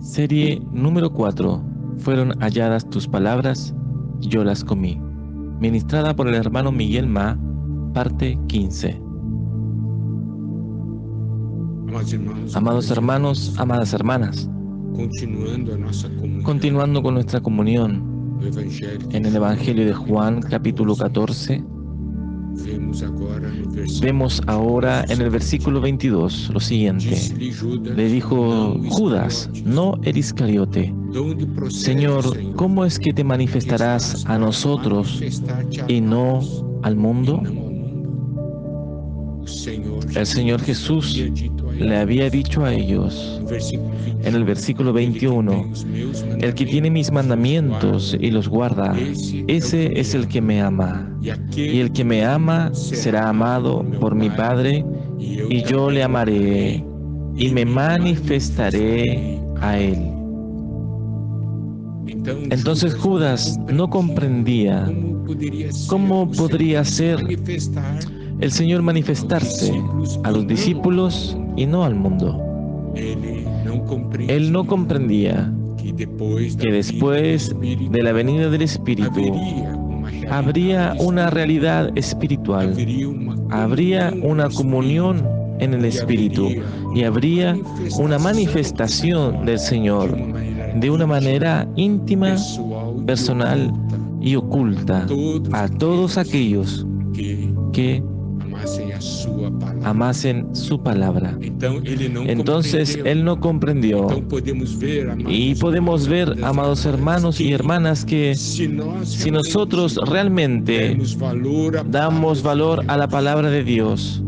Serie número 4. Fueron halladas tus palabras y yo las comí. Ministrada por el hermano Miguel Ma, parte 15. Amados hermanos, amadas hermanas, continuando con nuestra comunión en el Evangelio de Juan, capítulo 14, vemos ahora en el versículo 22 lo siguiente. Le dijo Judas, no el Iscariote: Señor, ¿cómo es que te manifestarás a nosotros y no al mundo? El Señor Jesús le había dicho a ellos en el versículo 21, el que tiene mis mandamientos y los guarda, ese es el que me ama. Y el que me ama será amado por mi Padre, y yo le amaré y me manifestaré a él. Entonces Judas no comprendía cómo podría ser el Señor manifestarse a los discípulos y no al mundo. Él no comprendía que después de la venida del Espíritu habría una realidad espiritual, habría una comunión en el Espíritu y habría una manifestación del Señor de una manera íntima, personal y oculta a todos aquellos que amasen su palabra. Entonces él no comprendió. Y podemos ver, amados hermanos y hermanas, que si nosotros realmente damos valor a la palabra de Dios,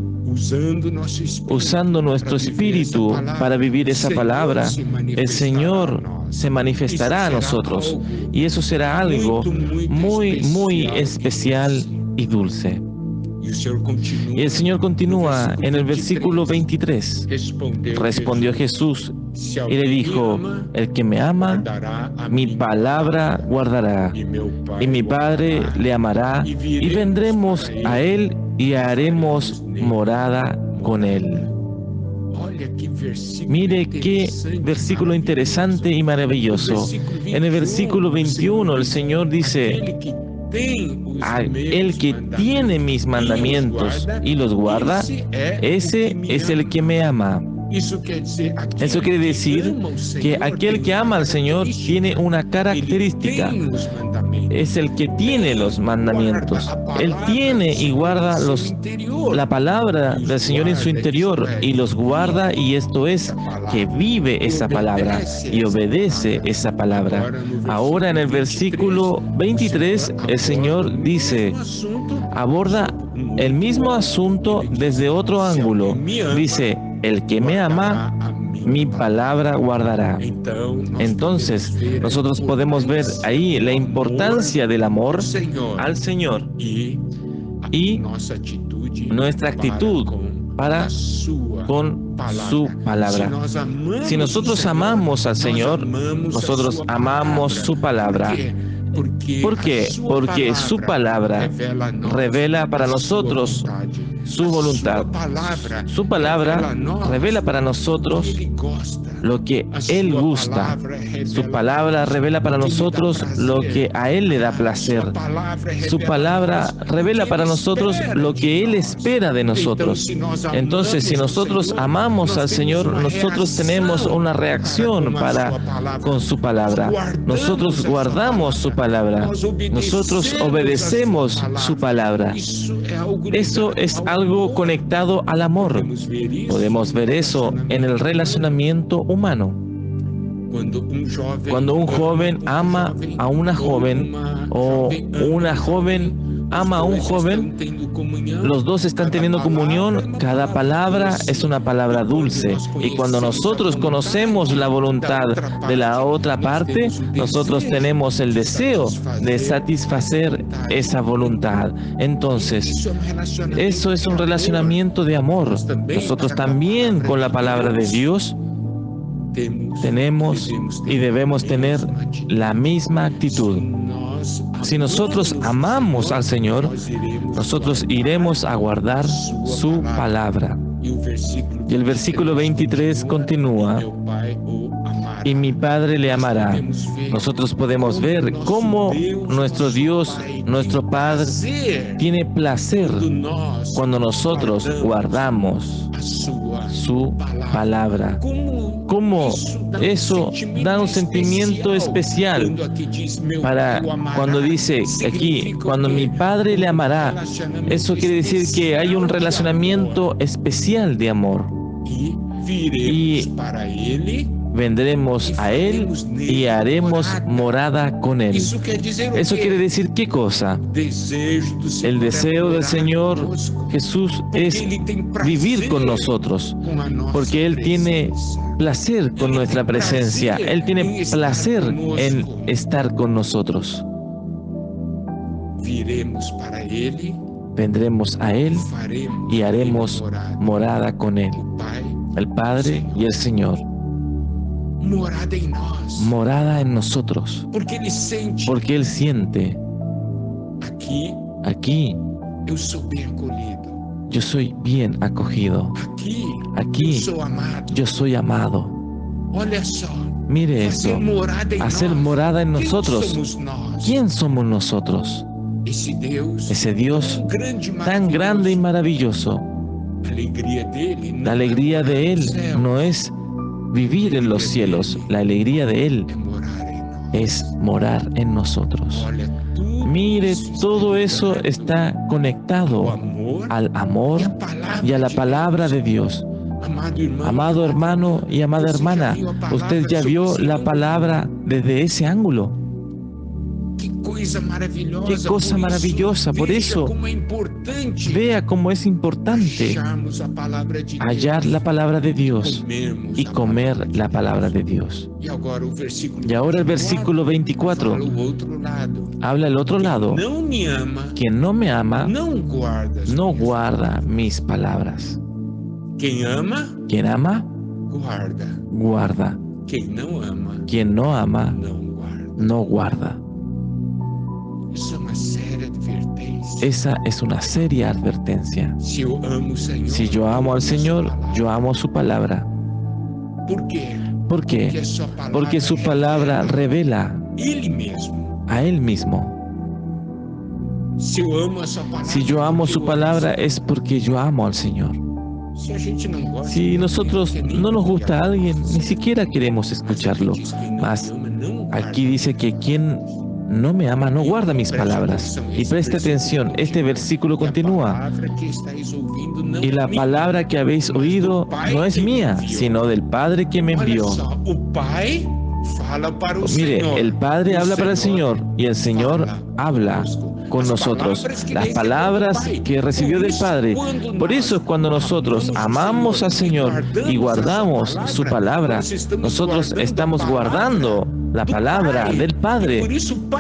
usando nuestro espíritu para vivir esa palabra, el Señor se manifestará a nosotros, y eso será algo muy, muy especial y dulce. Y el Señor continúa en el versículo 23. Respondió Jesús y le dijo, el que me ama, mi palabra guardará, y mi Padre le amará, y vendremos a él y haremos morada con él. Mire qué versículo interesante y maravilloso. En el versículo 21 el Señor dice, el que tiene mis mandamientos y los guarda, ese es el que me ama. Eso quiere decir que aquel que ama al Señor tiene una característica. Es el que tiene los mandamientos. Él tiene y guarda la palabra del Señor en su interior y los guarda, y esto es que vive esa palabra y obedece esa palabra. Ahora en el versículo 23 el Señor dice, aborda el mismo asunto desde otro ángulo. Dice, el que me ama, mi palabra guardará. Entonces, nosotros podemos ver ahí la importancia del amor al Señor y nuestra actitud para con su palabra. Si nosotros amamos al Señor, nosotros amamos su palabra. ¿Por qué? Porque su palabra revela para nosotros su voluntad. Su palabra revela para nosotros lo que Él gusta. Su palabra revela para nosotros lo que a Él le da placer. Su palabra revela para nosotros lo que Él espera de nosotros. Entonces, si nosotros amamos al Señor, nosotros tenemos una reacción con su palabra. Nosotros guardamos su palabra. Nosotros obedecemos su palabra. Eso es algo conectado al amor. Podemos ver eso en el relacionamiento humano. Cuando un joven ama a una joven o una joven ama a un joven, los dos están teniendo comunión, cada palabra es una palabra dulce. Y cuando nosotros conocemos la voluntad de la otra parte, nosotros tenemos el deseo de satisfacer esa voluntad. Entonces, eso es un relacionamiento de amor. Nosotros también con la palabra de Dios tenemos y debemos tener la misma actitud. Si nosotros amamos al Señor, nosotros iremos a guardar su palabra. Y el versículo 23 continúa, y mi Padre le amará. Nosotros podemos ver cómo nuestro Dios, nuestro Padre, tiene placer cuando nosotros guardamos su palabra. Cómo eso da un sentimiento especial para cuando dice aquí, cuando mi Padre le amará. Eso quiere decir que hay un relacionamiento especial de amor. Y vendremos a Él y haremos morada con Él. Eso quiere decir ¿qué cosa? El deseo del Señor Jesús es vivir con nosotros, porque Él tiene placer con nuestra presencia. Él tiene placer en estar con nosotros. Vendremos a Él y haremos morada con Él, el Padre y el Señor. Morada en nosotros, porque Él siente, aquí yo soy bien acogido, aquí yo soy amado. Mire eso, hacer morada en nosotros. ¿Quién somos nosotros? Ese Dios tan grande y maravilloso. La alegría de Él no es vivir en los cielos, la alegría de Él es morar en nosotros. Mire, todo eso está conectado al amor y a la palabra de Dios. Amado hermano y amada hermana, usted ya vio la palabra desde ese ángulo. Qué cosa maravillosa. Por eso, vea cómo es importante hallar la palabra de Dios y comer la palabra de Dios. Y ahora el versículo 24 habla el otro lado. Quien no me ama, no guarda mis palabras. Quien ama, guarda. Quien no ama, no guarda. Esa es una seria advertencia. Si yo amo al Señor, yo amo su palabra. ¿Por qué? Porque su palabra revela a Él mismo. Si yo amo su palabra es porque yo amo al Señor. Si nosotros no nos gusta a alguien, ni siquiera queremos escucharlo. Mas aquí dice que quien no me ama, no guarda mis palabras. Y preste atención, este versículo continúa. Y la palabra que habéis oído no es mía, sino del Padre que me envió. Mire, el Padre habla para el Señor y el Señor habla con nosotros. Las palabras que recibió del Padre. Por eso es cuando nosotros amamos al Señor y guardamos su palabra, nosotros estamos guardando la palabra del Padre.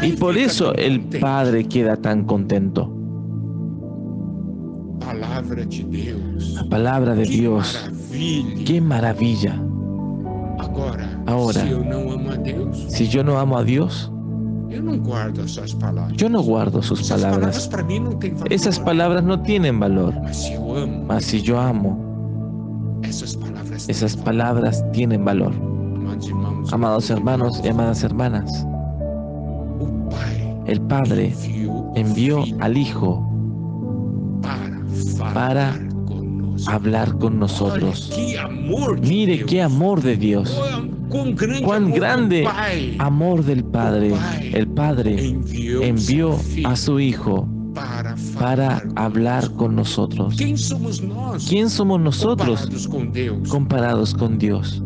Y por eso el Padre queda tan contento. La palabra de Dios. ¡Qué maravilla! Ahora, si yo no amo a Dios, yo no guardo sus palabras. Esas palabras no tienen valor. Mas si yo amo, esas palabras tienen valor. Amados hermanos y amadas hermanas, el Padre envió al Hijo para hablar con nosotros. Mire qué amor de Dios. Cuán grande amor del Padre. El Padre envió a su Hijo para hablar con nosotros. ¿Quién somos nosotros comparados con Dios?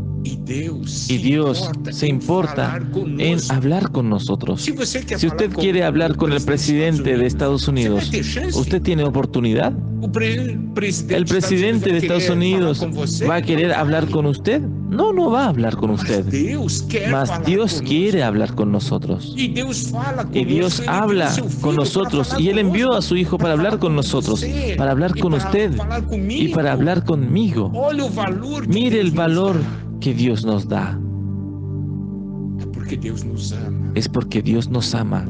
Y Dios se importa en hablar con nosotros. Si usted quiere hablar con el presidente de Estados Unidos, ¿usted tiene oportunidad? ¿El presidente de Estados Unidos va a querer hablar con usted? No, no va a hablar con usted. Mas Dios quiere hablar con nosotros. Y Dios habla con nosotros. Y Él envió a su Hijo para hablar con nosotros, para hablar con usted y para hablar conmigo. Mire el valor que Dios nos da. Es porque Dios nos ama.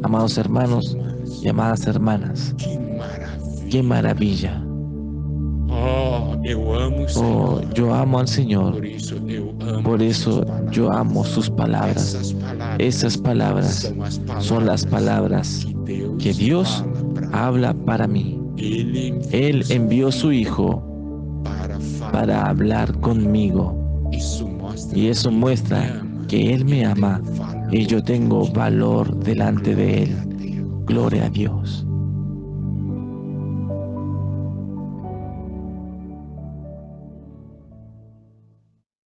Amados hermanos y amadas hermanas, qué maravilla. Oh, yo amo al Señor. Por eso yo amo sus palabras. Esas palabras son las palabras que Dios habla para mí. Él envió a su Hijo para hablar conmigo. Y eso muestra que Él me ama y yo tengo valor delante de Él. Gloria a Dios.